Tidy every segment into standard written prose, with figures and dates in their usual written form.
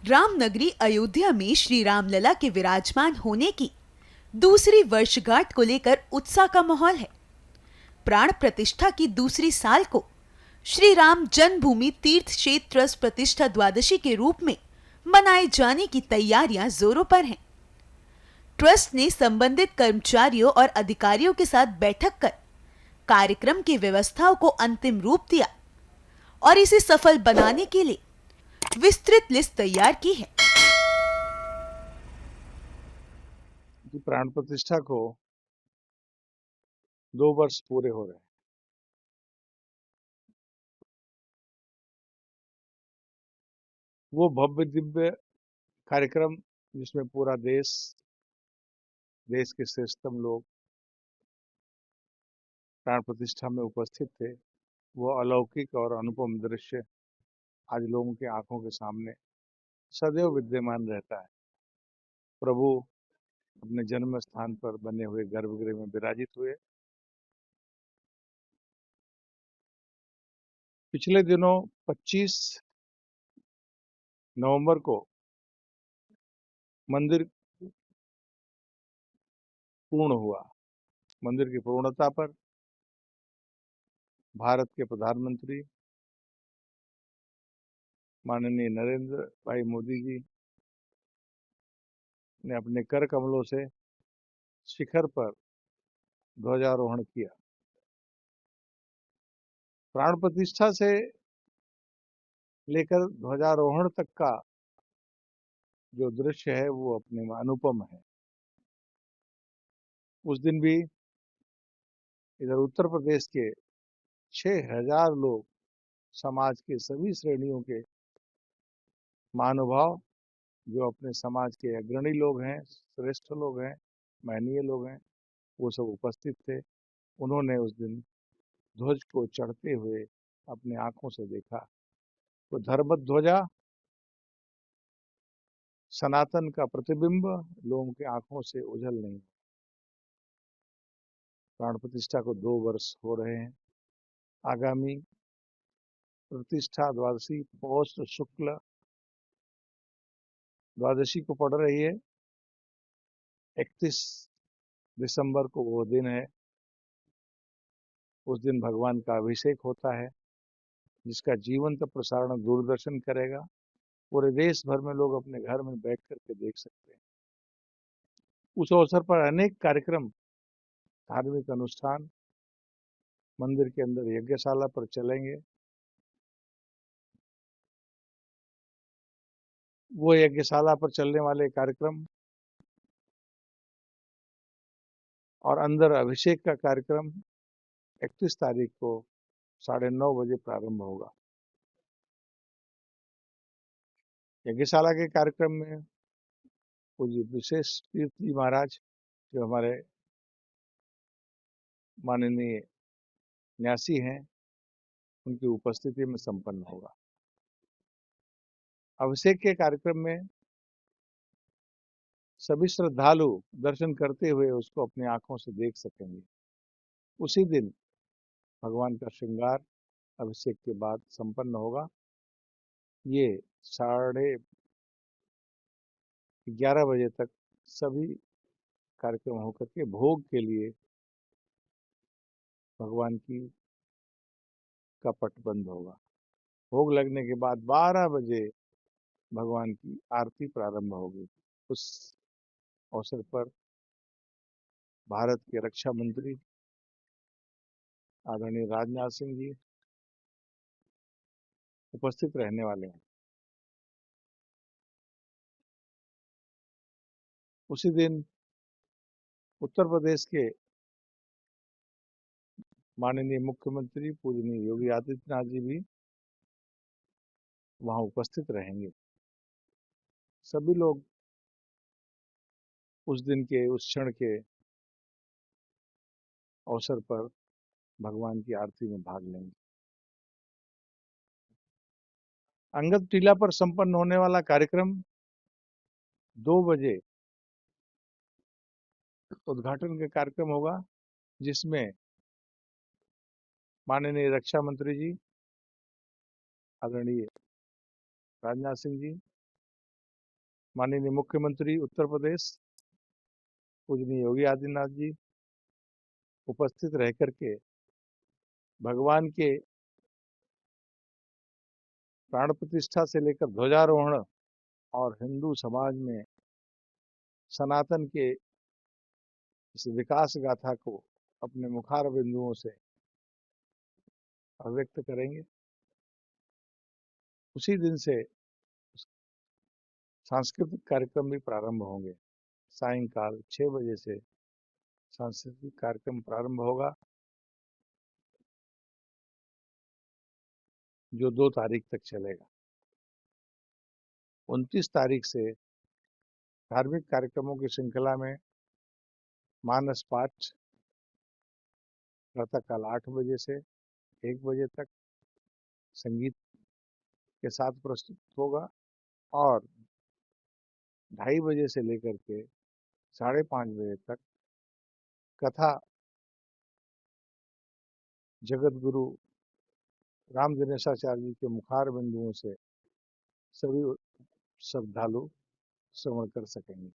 रामनगरी अयोध्या में श्री रामलला के विराजमान होने की दूसरी वर्षगांठ को लेकर उत्साह का माहौल है। प्राण प्रतिष्ठा की दूसरी साल को श्री राम जन्मभूमि तीर्थ क्षेत्र ट्रस्ट प्रतिष्ठा द्वादशी के रूप में मनाए जाने की तैयारियां जोरों पर हैं। ट्रस्ट ने संबंधित कर्मचारियों और अधिकारियों के साथ बैठक कर कार्यक्रम की व्यवस्थाओं को अंतिम रूप दिया और इसे सफल बनाने के लिए विस्तृत लिस्ट तैयार की है। प्राण प्रतिष्ठा को 2 वर्ष पूरे हो रहे हैं। वो भव्य दिव्य कार्यक्रम जिसमें पूरा देश के श्रेष्ठतम लोग प्राण प्रतिष्ठा में उपस्थित थे, वो अलौकिक और अनुपम दृश्य आज लोगों की आंखों के सामने सदैव विद्यमान रहता है। प्रभु अपने जन्म स्थान पर बने हुए गर्भगृह में विराजित हुए। पिछले दिनों 25 नवंबर को मंदिर पूर्ण हुआ। मंदिर की पूर्णता पर भारत के प्रधानमंत्री माननीय नरेंद्र भाई मोदी जी ने अपने कर कमलों से शिखर पर ध्वजारोहण किया। प्राण प्रतिष्ठा से लेकर ध्वजारोहण तक का जो दृश्य है वो अपने में अनुपम है। उस दिन भी इधर उत्तर प्रदेश के 6,000 लोग, समाज के सभी श्रेणियों के महानुभाव, जो अपने समाज के अग्रणी लोग हैं, श्रेष्ठ लोग हैं, महनीय लोग हैं, वो सब उपस्थित थे। उन्होंने उस दिन ध्वज को चढ़ते हुए अपने आंखों से देखा। तो धर्म ध्वजा सनातन का प्रतिबिंब लोगों की आंखों से ओझल नहीं। प्राण प्रतिष्ठा को 2 वर्ष हो रहे हैं। आगामी प्रतिष्ठा द्वादशी पौष शुक्ल द्वादशी को पड़ रही है। 31 दिसंबर को वो दिन है। उस दिन भगवान का अभिषेक होता है, जिसका जीवंत प्रसारण दूरदर्शन करेगा। पूरे देश भर में लोग अपने घर में बैठ करके देख सकते हैं। उस अवसर पर अनेक कार्यक्रम, धार्मिक अनुष्ठान मंदिर के अंदर यज्ञशाला पर चलेंगे। वो यज्ञशाला पर चलने वाले कार्यक्रम और अंदर अभिषेक का कार्यक्रम 31 तारीख को 9:30 बजे प्रारंभ होगा। यज्ञशाला के कार्यक्रम में पूज्य विशेष तीर्थ जी महाराज, जो हमारे माननीय न्यासी हैं, उनकी उपस्थिति में संपन्न होगा। अभिषेक के कार्यक्रम में सभी श्रद्धालु दर्शन करते हुए उसको अपनी आंखों से देख सकेंगे। उसी दिन भगवान का श्रृंगार अभिषेक के बाद संपन्न होगा। ये 11:30 बजे तक सभी कार्यक्रम होकर के भोग के लिए भगवान की कपट बंद होगा। भोग लगने के बाद 12 बजे भगवान की आरती प्रारंभ होगी। उस अवसर पर भारत के रक्षा मंत्री आदरणीय राजनाथ सिंह जी उपस्थित रहने वाले हैं। उसी दिन उत्तर प्रदेश के माननीय मुख्यमंत्री पूजनीय योगी आदित्यनाथ जी भी वहां उपस्थित रहेंगे। सभी लोग उस दिन के, उस क्षण के अवसर पर भगवान की आरती में भाग लेंगे। अंगद टीला पर संपन्न होने वाला कार्यक्रम 2 बजे उद्घाटन का कार्यक्रम होगा, जिसमें माननीय रक्षा मंत्री जी आदरणीय राजनाथ सिंह जी, माननीय मुख्यमंत्री उत्तर प्रदेश पूजनीय योगी आदित्यनाथ जी उपस्थित रह करके भगवान के प्राण प्रतिष्ठा से लेकर ध्वजारोहण और हिंदू समाज में सनातन के इस विकास गाथा को अपने मुखार बिंदुओं से अभिव्यक्त करेंगे। उसी दिन से सांस्कृतिक कार्यक्रम भी प्रारंभ होंगे। सायंकाल 6 बजे से सांस्कृतिक कार्यक्रम प्रारंभ होगा, जो 2 तारीख तक चलेगा। 29 तारीख से धार्मिक कार्यक्रमों की श्रृंखला में मानस पाठ प्रातःकाल 8 बजे से 1 बजे तक संगीत के साथ प्रस्तुत होगा और 2:30 बजे से लेकर के 5:30 बजे तक कथा जगत गुरु राम दिनेशाचार्य जी के मुखार बिंदुओं से सभी श्रद्धालु श्रवण कर सकेंगे।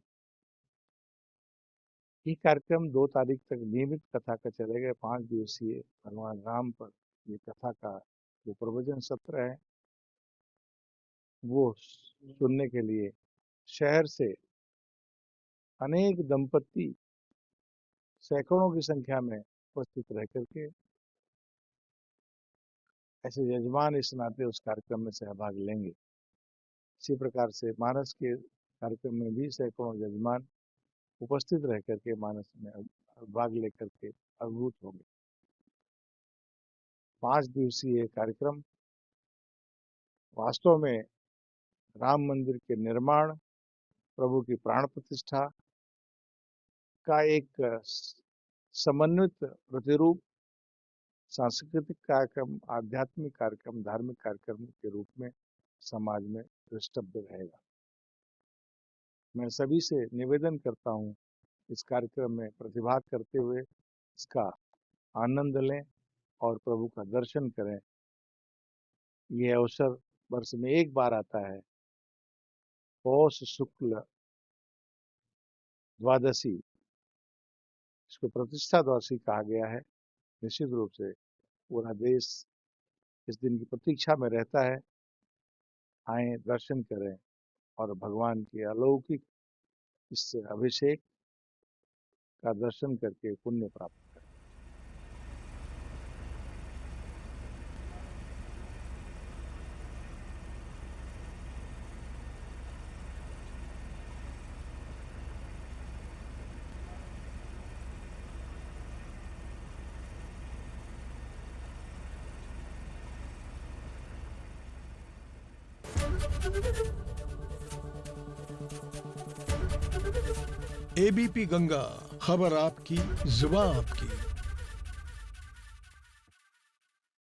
ये कार्यक्रम 2 तारीख तक नियमित कथा का चलेगा। 5 दिवसीय भगवान राम पर ये कथा का जो प्रवचन सत्र है वो सुनने के लिए शहर से अनेक दंपति सैकड़ों की संख्या में उपस्थित रह करके ऐसे यजमान इस नाते उस कार्यक्रम में सहभाग लेंगे। इसी प्रकार से मानस के कार्यक्रम में भी सैकड़ों यजमान उपस्थित रह करके मानस में भाग लेकर के अभिभूत होंगे। 5 दिवसीय कार्यक्रम वास्तव में राम मंदिर के निर्माण, प्रभु की प्राण प्रतिष्ठा का एक समन्वित प्रतिरूप सांस्कृतिक कार्यक्रम, आध्यात्मिक कार्यक्रम, धार्मिक कार्यक्रम के रूप में समाज में दृष्टव्य रहेगा। मैं सभी से निवेदन करता हूं, इस कार्यक्रम में प्रतिभाग करते हुए इसका आनंद लें और प्रभु का दर्शन करें। यह अवसर वर्ष में एक बार आता है। पौष शुक्ल द्वादशी, इसको प्रतिष्ठा द्वादशी कहा गया है। निश्चित रूप से पूरा देश इस दिन की प्रतीक्षा में रहता है। आए, दर्शन करें और भगवान के अलौकिक इस अभिषेक का दर्शन करके पुण्य प्राप्त करें। एबीपी गंगा, खबर आपकी, जुबान आपकी।